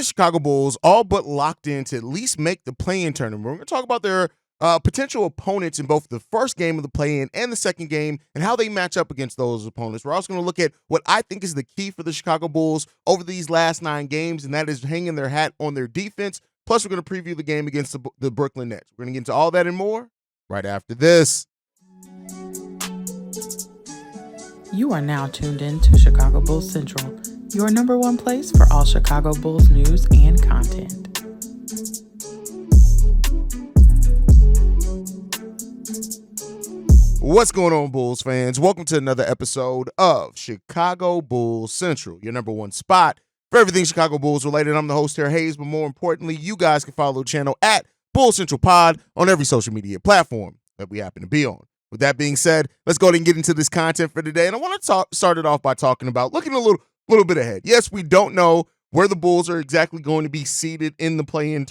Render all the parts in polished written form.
Chicago Bulls all but locked in to at least make the play-in tournament. We're going to talk about their potential opponents in both the first game of the play-in and the second game and how they match up against those opponents. We're also going to look at what I think is the key for the Chicago Bulls over these last 9 games, and that is hanging their hat on their defense. Plus, we're going to preview the game against the Brooklyn Nets. We're going to get into all that and more right after this. You are now tuned in to Chicago Bulls Central, your number one place for all Chicago Bulls news and content. What's going on, Bulls fans? Welcome to another episode of Chicago Bulls Central, your number one spot for everything Chicago Bulls related. I'm the host here, Haize, but more importantly, you guys can follow the channel at Bulls Central Pod on every social media platform that we happen to be on. With that being said, let's go ahead and get into this content for today. And I want to start it off by talking about looking a little bit ahead. Yes, we don't know where the Bulls are exactly going to be seated in the play-in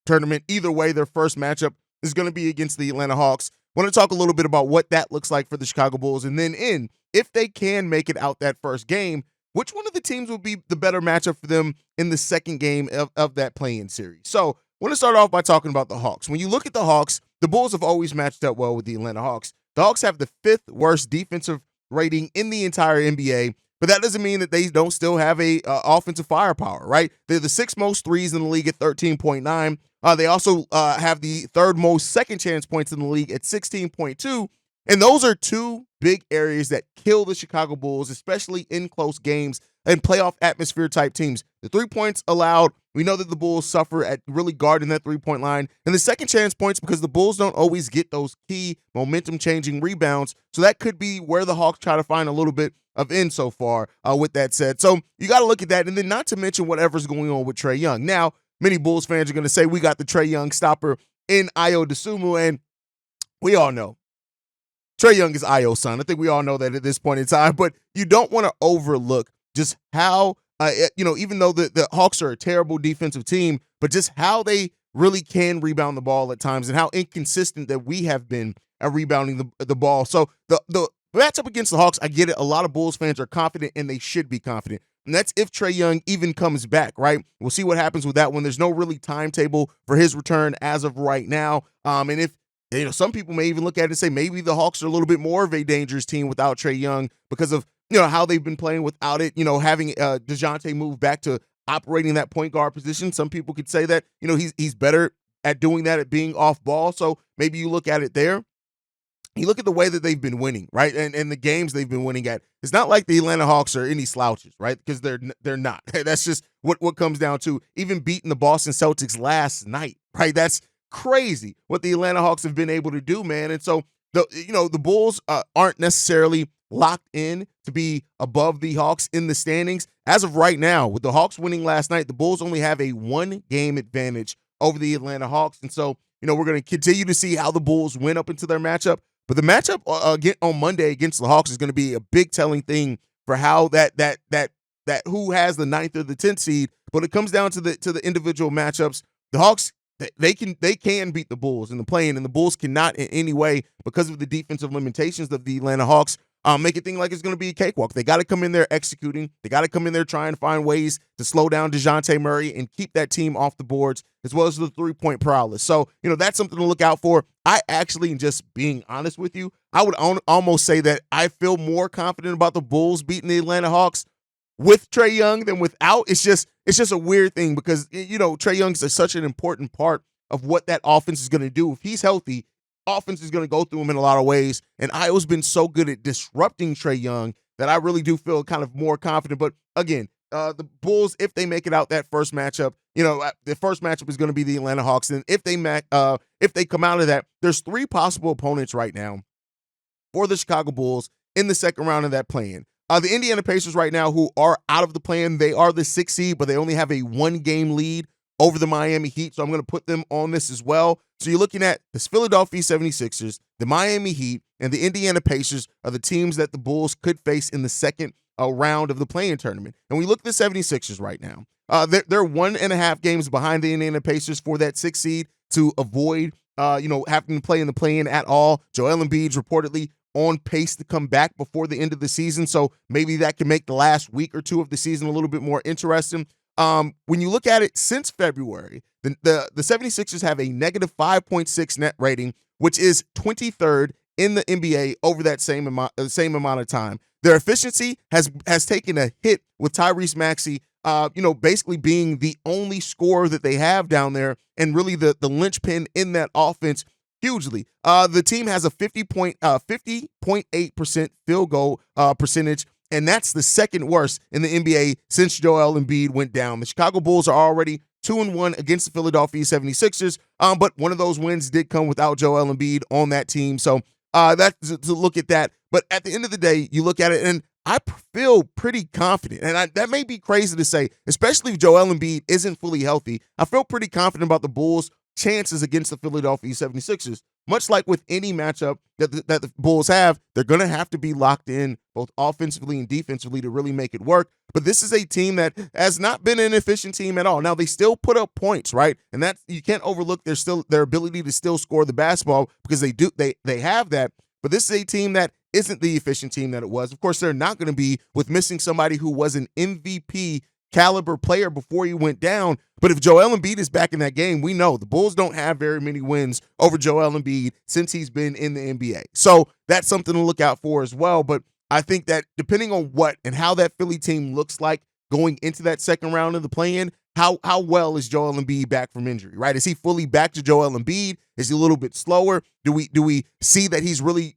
tournament. Either way, their first matchup is going to be against the Atlanta Hawks. I want to talk a little bit about what that looks like for the Chicago Bulls, and then if they can make it out that first game, which one of the teams will be the better matchup for them in the second game of that play-in series. So I want to start off by talking about the Hawks. When you look at the Hawks, the Bulls have always matched up well with the Atlanta Hawks. The Hawks have the 5th worst defensive rating in the entire NBA, but that doesn't mean that they don't still have a offensive firepower, right? They're the 6th most threes in the league at 13.9. They also have the 3rd most second chance points in the league at 16.2. And those are 2 big areas that kill the Chicago Bulls, especially in close games and playoff atmosphere type teams. The 3 points allowed, we know that the Bulls suffer at really guarding that 3-point line. And the second chance points, because the Bulls don't always get those key momentum changing rebounds. So that could be where the Hawks try to find a little bit of end so far with that said. So you got to look at that. And then not to mention whatever's going on with Trae Young. Now, many Bulls fans are going to say we got the Trae Young stopper in Ayo Dosunmu, and we all know Trae Young is Ayo's son. I think we all know that at this point in time, but you don't want to overlook just how, even though the Hawks are a terrible defensive team, but just how they really can rebound the ball at times and how inconsistent that we have been at rebounding the ball. So the matchup against the Hawks, I get it. A lot of Bulls fans are confident, and they should be confident. And that's if Trae Young even comes back, right? We'll see what happens with that one. There's no really timetable for his return as of right now. And if some people may even look at it and say maybe the Hawks are a little bit more of a dangerous team without Trae Young because of how they've been playing without it. Having DeJounte move back to operating that point guard position. Some people could say that he's better at doing that, at being off ball. So maybe you look at it there. You look at the way that they've been winning, right? And the games they've been winning at. It's not like the Atlanta Hawks are any slouches, right? Because they're not. That's just what comes down to. Even beating the Boston Celtics last night, right? That's crazy what the Atlanta Hawks have been able to do, man. And so the Bulls aren't necessarily locked in to be above the Hawks in the standings. As of right now, with the Hawks winning last night, the Bulls only have a 1-game advantage over the Atlanta Hawks. And so, we're going to continue to see how the Bulls win up into their matchup. But the matchup again on Monday against the Hawks is going to be a big telling thing for how that who has the 9th or the 10th seed. But it comes down to the individual matchups. The Hawks, they can beat the Bulls in the play-in, and the Bulls cannot in any way, because of the defensive limitations of the Atlanta Hawks, make it think like it's going to be a cakewalk. They got to come in there executing. They got to come in there trying to find ways to slow down DeJounte Murray and keep that team off the boards, as well as the 3-point prowess. So, that's something to look out for. I actually, just being honest with you, I would almost say that I feel more confident about the Bulls beating the Atlanta Hawks with Trae Young than without. It's just a weird thing because, Trae Young is such an important part of what that offense is going to do. If he's healthy, offense is going to go through him in a lot of ways. And Iowa's been so good at disrupting Trae Young that I really do feel kind of more confident. But again, the Bulls, if they make it out that first matchup, the first matchup is going to be the Atlanta Hawks. And if they come out of that, there's 3 possible opponents right now for the Chicago Bulls in the second round of that play-in. The Indiana Pacers right now, who are out of the play-in, they are the 6th seed, but they only have a 1-game lead over the Miami Heat. So I'm going to put them on this as well. So you're looking at the Philadelphia 76ers, the Miami Heat, and the Indiana Pacers are the teams that the Bulls could face in the second round of the play-in tournament. And we look at the 76ers right now. They're 1.5 games behind the Indiana Pacers for that 6th seed to avoid having to play in the play-in at all. Joel Embiid's reportedly on pace to come back before the end of the season, so maybe that can make the last week or 2 of the season a little bit more interesting. When you look at it since February, the 76ers have a negative 5.6 net rating, which is 23rd in the NBA over that same amount of time. Their efficiency has taken a hit with Tyrese Maxey, basically being the only scorer that they have down there, and really the linchpin in that offense hugely. The team has a 50.8% field goal percentage, and that's the second worst in the NBA since Joel Embiid went down. The Chicago Bulls are already 2-1 against the Philadelphia 76ers, but one of those wins did come without Joel Embiid on that team. So that's to look at that. But at the end of the day, you look at it, and I feel pretty confident. And that may be crazy to say, especially if Joel Embiid isn't fully healthy. I feel pretty confident about the Bulls' chances against the Philadelphia 76ers. Much like with any matchup that the Bulls have, they're going to have to be locked in both offensively and defensively to really make it work. But this is a team that has not been an efficient team at all. Now, they still put up points, right? And that you can't overlook their ability to still score the basketball, because they have that. But this is a team that isn't the efficient team that it was. Of course, they're not going to be with missing somebody who was an MVP caliber player before he went down. But if Joel Embiid is back in that game, we know the Bulls don't have very many wins over Joel Embiid since he's been in the NBA. So that's something to look out for as well. But I think that depending on what and how that Philly team looks like going into that second round of the play-in, how well is Joel Embiid back from injury, right? Is he fully back to Joel Embiid? Is he a little bit slower? Do we see that he's really,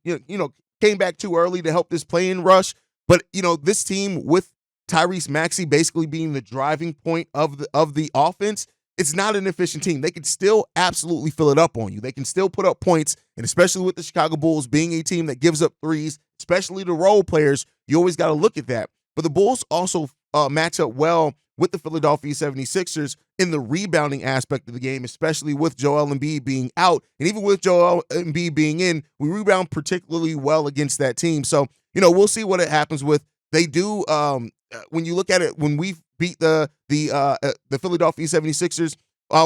came back too early to help this play-in rush? But, this team with Tyrese Maxey basically being the driving point of the offense, it's not an efficient team. They can still absolutely fill it up on you. They can still put up points, and especially with the Chicago Bulls being a team that gives up threes, especially the role players, you always got to look at that. But the Bulls also match up well with the Philadelphia 76ers in the rebounding aspect of the game, especially with Joel Embiid being out. And even with Joel Embiid being in, we rebound particularly well against that team. So, we'll see what it happens with. They do, when you look at it, when we beat the Philadelphia 76ers,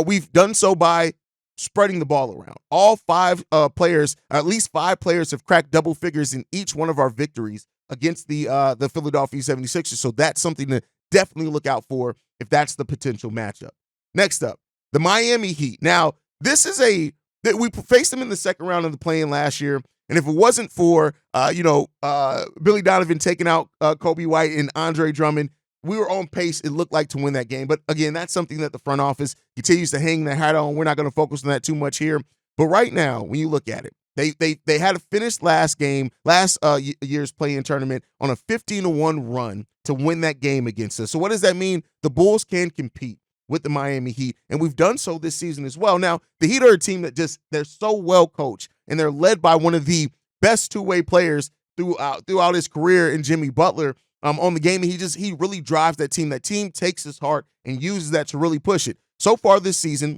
we've done so by spreading the ball around. All five players, at least five players, have cracked double figures in each one of our victories against the Philadelphia 76ers. So that's something to definitely look out for if that's the potential matchup. Next up, the Miami Heat. Now, this is we faced them in the second round of the play-in last year. And if it wasn't for, Billy Donovan taking out Kobe White and Andre Drummond, we were on pace, it looked like, to win that game. But again, that's something that the front office continues to hang their hat on. We're not going to focus on that too much here. But right now, when you look at it, they had to finish last year's play-in tournament on a 15-1 run to win that game against us. So what does that mean? The Bulls can compete with the Miami Heat, and we've done so this season as well. Now, the Heat are a team that they're so well coached, and they're led by one of the best two-way players throughout his career in Jimmy Butler on the game. He really drives that team. That team takes his heart and uses that to really push it. So far this season,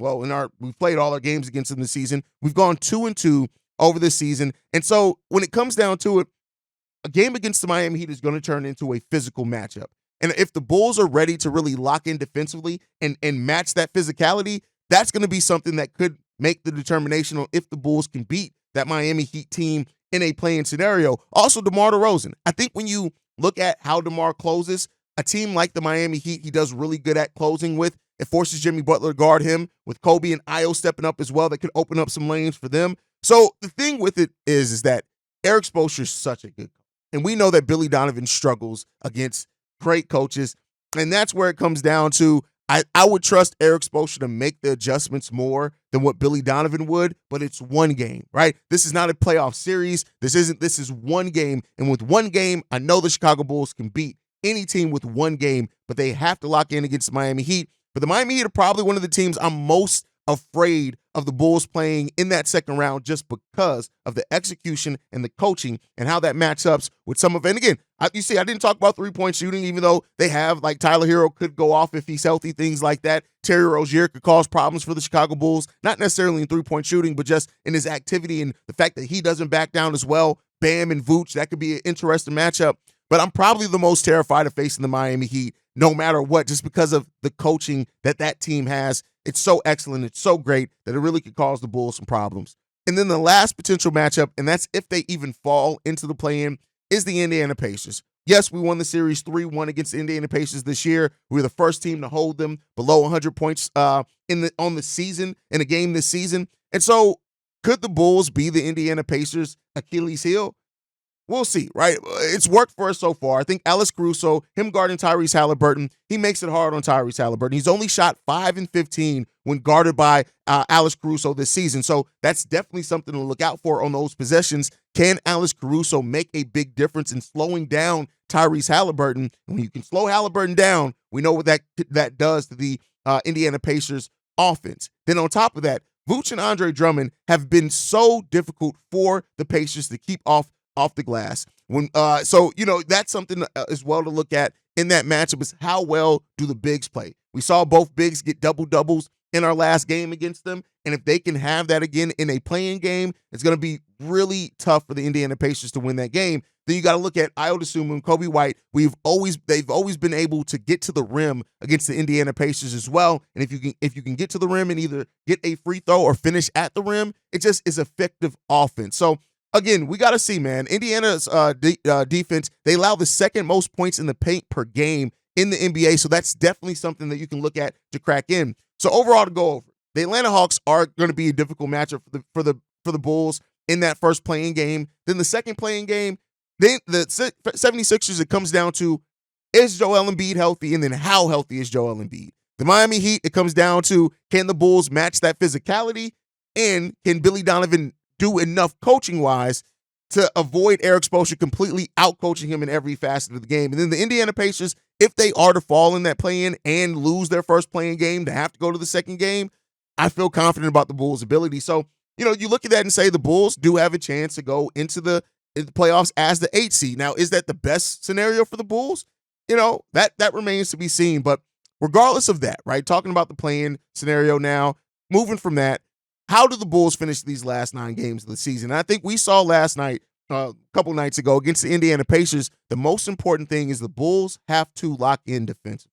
we've played all our games against them this season. We've gone 2-2 over this season. And so when it comes down to it, a game against the Miami Heat is going to turn into a physical matchup. And if the Bulls are ready to really lock in defensively and match that physicality, that's going to be something that could make the determination on if the Bulls can beat that Miami Heat team in a play-in scenario. Also, DeMar DeRozan. I think when you look at how DeMar closes, a team like the Miami Heat, he does really good at closing with. It forces Jimmy Butler to guard him with Kobe and Io stepping up as well. That could open up some lanes for them. So the thing with it is that Eric Spoelstra is such a good coach. And we know that Billy Donovan struggles against great coaches. And that's where it comes down to, I would trust Eric Spoelstra to make the adjustments more than what Billy Donovan would, but it's one game, right? This is not a playoff series. This is one game. And with one game, I know the Chicago Bulls can beat any team with one game, but they have to lock in against the Miami Heat. But the Miami Heat are probably one of the teams I'm most afraid of the Bulls playing in that second round, just because of the execution and the coaching and how that matches up with some of it. And again, I didn't talk about three-point shooting, even though they have, like, Tyler Hero could go off if he's healthy, things like that. Terry Rozier could cause problems for the Chicago Bulls, not necessarily in three-point shooting, but just in his activity and the fact that he doesn't back down as well. Bam and Vooch, that could be an interesting matchup. But I'm probably the most terrified of facing the Miami Heat, no matter what, just because of the coaching that team has. It's so excellent, it's so great that it really could cause the Bulls some problems. And then the last potential matchup, and that's if they even fall into the play-in, is the Indiana Pacers. Yes, we won the series 3-1 against the Indiana Pacers this year. We were the first team to hold them below 100 points on the season, in a game this season. And so could the Bulls be the Indiana Pacers' Achilles heel? We'll see, right? It's worked for us so far. I think Alex Caruso, him guarding Tyrese Halliburton, he makes it hard on Tyrese Halliburton. He's only shot 5 and 15 when guarded by Alex Caruso this season. So that's definitely something to look out for on those possessions. Can Alex Caruso make a big difference in slowing down Tyrese Halliburton? And when you can slow Halliburton down, we know what that does to the Indiana Pacers offense. Then on top of that, Vooch and Andre Drummond have been so difficult for the Pacers to keep off the glass. So that's something as well to look at in that matchup is how well do the bigs play. We saw both bigs get double doubles in our last game against them, and if they can have that again in a playing game, it's going to be really tough for the Indiana Pacers to win that game. Then you got to look at Ayo Dosunmu and Kobe White. They've always been able to get to the rim against the Indiana Pacers as well. And if you can get to the rim and either get a free throw or finish at the rim, it just is effective offense. So again, we got to see, man. Indiana's defense, they allow the second most points in the paint per game in the NBA, so that's definitely something that you can look at to crack in. So overall, to go over, the Atlanta Hawks are going to be a difficult matchup for the Bulls in that first playing game. Then the second playing game, then the 76ers, it comes down to, is Joel Embiid healthy, and then how healthy is Joel Embiid? The Miami Heat, it comes down to, can the Bulls match that physicality, and can Billy Donovan do enough coaching-wise to avoid Eric Spoelstra completely out-coaching him in every facet of the game? And then the Indiana Pacers, if they are to fall in that play-in and lose their first play-in game to have to go to the second game, I feel confident about the Bulls' ability. So, you look at that and say the Bulls do have a chance to go into the playoffs as the 8th seed. Now, is that the best scenario for the Bulls? That remains to be seen. But regardless of that, right, talking about the play-in scenario now, moving from that, how do the Bulls finish these last 9 games of the season? And I think we saw last night, a couple nights ago, against the Indiana Pacers, the most important thing is the Bulls have to lock in defensively.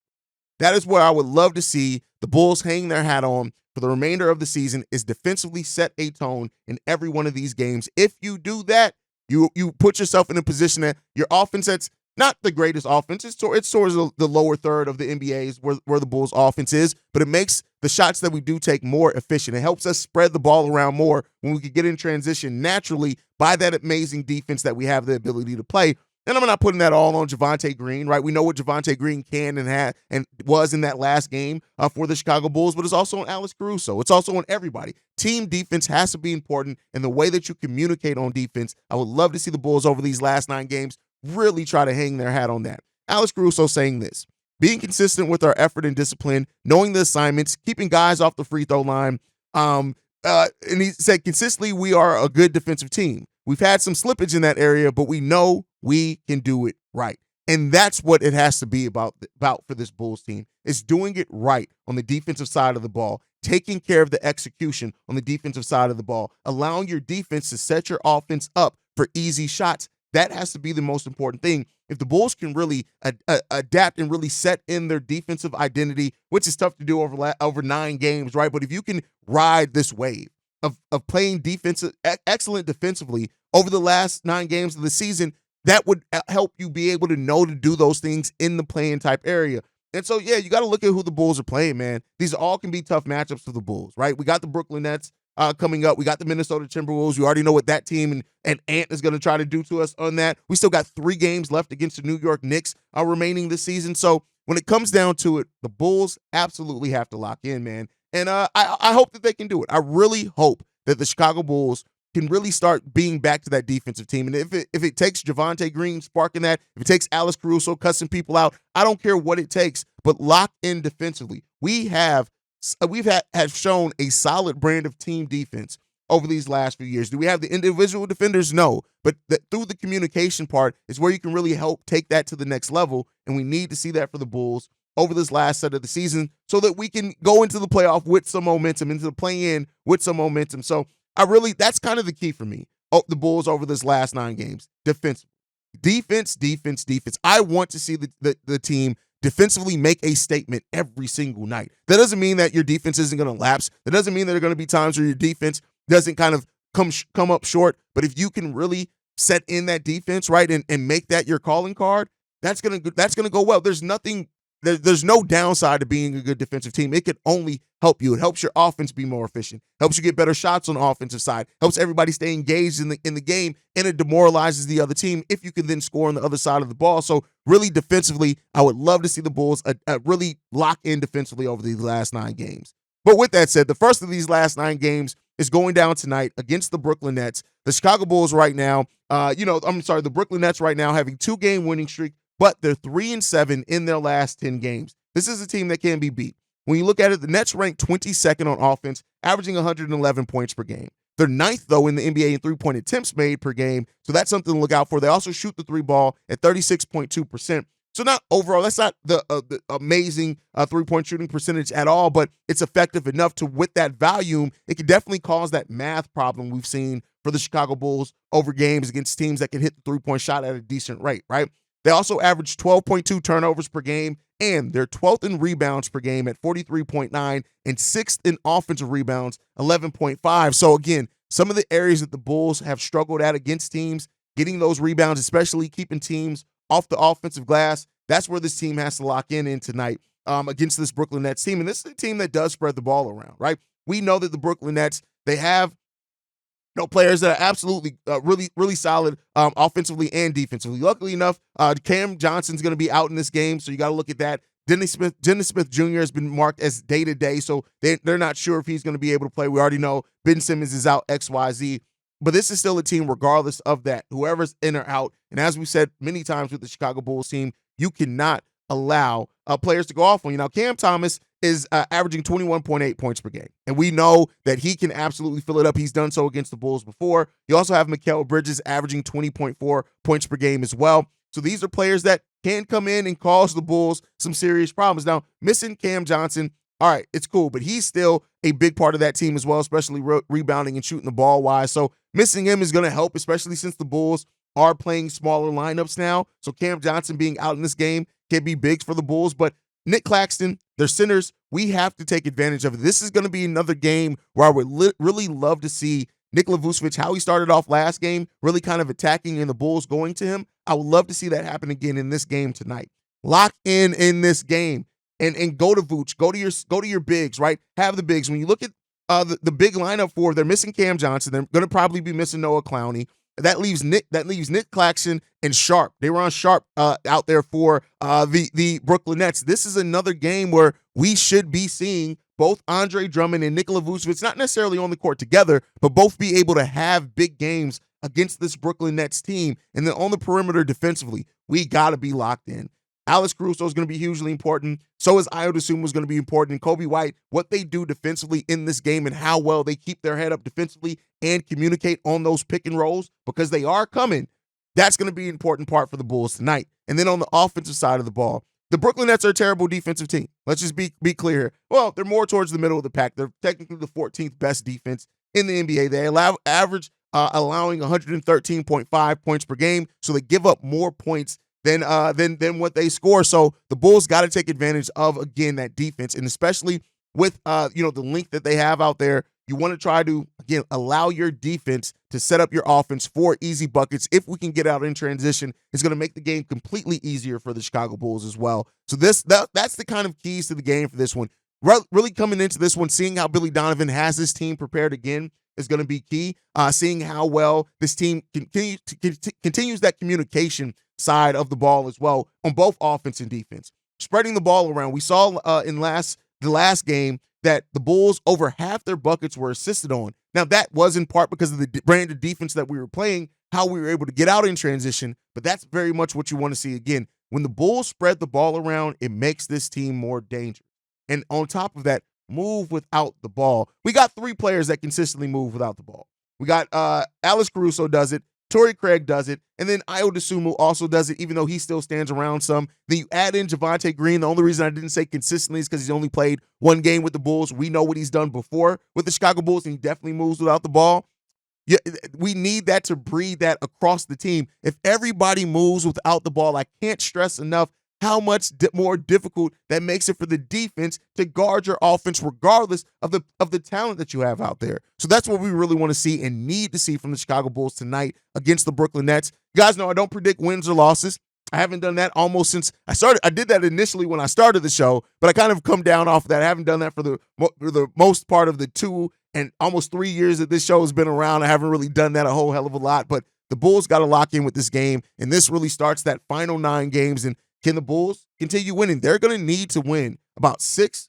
That is where I would love to see the Bulls hang their hat on for the remainder of the season, is defensively set a tone in every one of these games. If you do that, you put yourself in a position that your offense, that's not the greatest offense. It's towards the lower third of the NBA's where the Bulls' offense is, but it makes the shots that we do take more efficient. It helps us spread the ball around more when we can get in transition naturally by that amazing defense that we have the ability to play. And I'm not putting that all on Javonte Green, right? We know what Javonte Green can and was in that last game for the Chicago Bulls, but it's also on Alex Caruso. It's also on everybody. Team defense has to be important, and the way that you communicate on defense, I would love to see the Bulls over these last 9 games really try to hang their hat on that. Alex Caruso saying this: being consistent with our effort and discipline, knowing the assignments, keeping guys off the free throw line. And he said, consistently, we are a good defensive team. We've had some slippage in that area, but we know we can do it right. And that's what it has to be about for this Bulls team, is doing it right on the defensive side of the ball, taking care of the execution on the defensive side of the ball, allowing your defense to set your offense up for easy shots. That has to be the most important thing. If the Bulls can really adapt and really set in their defensive identity, which is tough to do over 9 games, right? But if you can ride this wave of playing excellent defensively over the last 9 games of the season, that would help you be able to know to do those things in the play-in type area. And so, yeah, you got to look at who the Bulls are playing, man. These all can be tough matchups for the Bulls, right? We got the Brooklyn Nets coming up. We got the Minnesota Timberwolves. You already know what that team and Ant is going to try to do to us on that. We still got 3 games left against the New York Knicks remaining this season. So when it comes down to it, the Bulls absolutely have to lock in, man. And I hope that they can do it. I really hope that the Chicago Bulls can really start being back to that defensive team. And if it takes Javonte Green sparking that, if it takes Alex Caruso cussing people out, I don't care what it takes, but lock in defensively. We've have shown a solid brand of team defense over these last few years. Do we have the individual defenders? No. But through the communication part is where you can really help take that to the next level. And we need to see that for the Bulls over this last set of the season so that we can go into the playoff with some momentum, into the play-in with some momentum. So that's kind of the key for me. The Bulls over this last 9 games. Defense. I want to see the team defensively make a statement every single night. That doesn't mean that your defense isn't going to lapse. That doesn't mean there are going to be times where your defense doesn't kind of come up short. But if you can really set in that defense, right, and make that your calling card, that's gonna go well. There's no downside to being a good defensive team. It could only help you. It helps your offense be more efficient, helps you get better shots on the offensive side, helps everybody stay engaged in the game, and it demoralizes the other team if you can then score on the other side of the ball. So really defensively, I would love to see the Bulls really lock in defensively over these last 9 games. But with that said, the first of these last 9 games is going down tonight against the Brooklyn Nets. The Chicago Bulls right now, the Brooklyn Nets right now having 2-game winning streak, but they're 3-7 in their last 10 games. This is a team that can be beat. When you look at it, the Nets rank 22nd on offense, averaging 111 points per game. They're 9th, though, in the NBA in three-point attempts made per game, so that's something to look out for. They also shoot the 3 ball at 36.2%. So not overall, that's not the amazing three-point shooting percentage at all, but it's effective enough to, with that volume, it can definitely cause that math problem we've seen for the Chicago Bulls over games against teams that can hit the three-point shot at a decent rate, right? They also average 12.2 turnovers per game, and they're 12th in rebounds per game at 43.9 and 6th in offensive rebounds, 11.5. So again, some of the areas that the Bulls have struggled at against teams, getting those rebounds, especially keeping teams off the offensive glass, that's where this team has to lock in tonight against this Brooklyn Nets team. And this is a team that does spread the ball around, right? We know that the Brooklyn Nets, they have players that are absolutely really solid offensively and defensively. Luckily enough, Cam Johnson's going to be out in this game, so you got to look at that. Dennis Smith Jr. has been marked as day-to-day, so they're not sure if he's going to be able to play. We already know Ben Simmons is out XYZ, but this is still a team regardless of that, whoever's in or out. And as we said many times with the Chicago Bulls team, you cannot allow players to go off on you. Now, Cam Thomas is averaging 21.8 points per game. And we know that he can absolutely fill it up. He's done so against the Bulls before. You also have Mikal Bridges averaging 20.4 points per game as well. So these are players that can come in and cause the Bulls some serious problems. Now, missing Cam Johnson, all right, it's cool, but he's still a big part of that team as well, especially rebounding and shooting the ball wise. So missing him is going to help, especially since the Bulls are playing smaller lineups now. So Cam Johnson being out in this game can be big for the Bulls. But Nick Claxton, their centers, we have to take advantage of it. This is going to be another game where I would really love to see Nikola Vucevic, how he started off last game, really kind of attacking and the Bulls going to him. I would love to see that happen again in this game tonight. Lock in this game and go to Vooch, go to your bigs, right? Have the bigs. When you look at the big lineup for, they're missing Cam Johnson. They're going to probably be missing Noah Clowney. That leaves Nick Claxton and Sharp. They were on Sharp out there for the Brooklyn Nets. This is another game where we should be seeing both Andre Drummond and Nikola Vucevic, not necessarily on the court together, but both be able to have big games against this Brooklyn Nets team. And then on the perimeter defensively, we got to be locked in. Alex Caruso is going to be hugely important. So is Ayo Dosunmu is going to be important. And Kobe White, what they do defensively in this game and how well they keep their head up defensively and communicate on those pick and rolls, because they are coming, that's going to be an important part for the Bulls tonight. And then on the offensive side of the ball, the Brooklyn Nets are a terrible defensive team. Let's just be clear here. Well, they're more towards the middle of the pack. They're technically the 14th best defense in the NBA. They average allowing 113.5 points per game, so they give up more points than what they score. So the Bulls got to take advantage of, again, that defense, and especially with the length that they have out there. You want to try to, again, allow your defense to set up your offense for easy buckets. If we can get out in transition, it's going to make the game completely easier for the Chicago Bulls as well. So that's the kind of keys to the game for this one. Really coming into this one, seeing how Billy Donovan has his team prepared again is going to be key. Seeing how well this team continues that communication side of the ball as well on both offense and defense. Spreading the ball around. We saw in the last game that the Bulls, over half their buckets were assisted on. Now, that was in part because of the brand of defense that we were playing, how we were able to get out in transition, but that's very much what you want to see again. When the Bulls spread the ball around, it makes this team more dangerous. And on top of that, move without the ball. We got 3 players that consistently move without the ball. We got Alex Caruso does it, Torrey Craig does it, and then Ayo Dosunmu also does it, even though he still stands around some. Then you add in Javonte Green. The only reason I didn't say consistently is because he's only played 1 game with the Bulls. We know what he's done before with the Chicago Bulls, and he definitely moves without the ball. Yeah, we need that to breed that across the team. If everybody moves without the ball, I can't stress enough how much more difficult that makes it for the defense to guard your offense, regardless of the talent that you have out there. So that's what we really want to see and need to see from the Chicago Bulls tonight against the Brooklyn Nets. You guys know I don't predict wins or losses. I haven't done that almost since I started. I did that initially when I started the show, but I kind of come down off of that. I haven't done that for the most part of the 2 and almost 3 years that this show has been around. I haven't really done that a whole hell of a lot, but the Bulls got to lock in with this game, and this really starts that final 9 games. And can the Bulls continue winning? They're going to need to win about 6,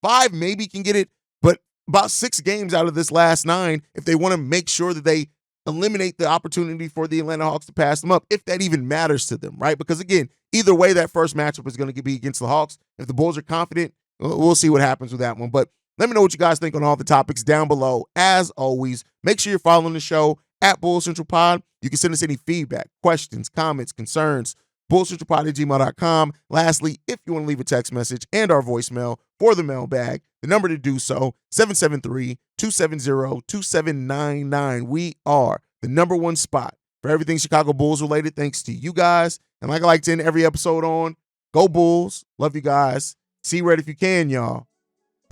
5 maybe can get it, but about 6 games out of this last 9 if they want to make sure that they eliminate the opportunity for the Atlanta Hawks to pass them up, if that even matters to them, right? Because, again, either way, that first matchup is going to be against the Hawks. If the Bulls are confident, we'll see what happens with that one. But let me know what you guys think on all the topics down below. As always, make sure you're following the show at Bull Central Pod. You can send us any feedback, questions, comments, concerns, bullcentralpod@gmail.com. Lastly, if you want to leave a text message and our voicemail for the mailbag, the number to do so, 773-270-2799. We are the number 1 spot for everything Chicago Bulls related, thanks to you guys. And like I like to end every episode on, go Bulls. Love you guys. See red if you can, y'all.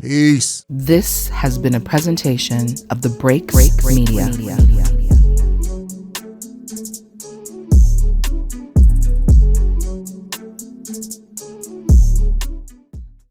Peace. This has been a presentation of the Break Media.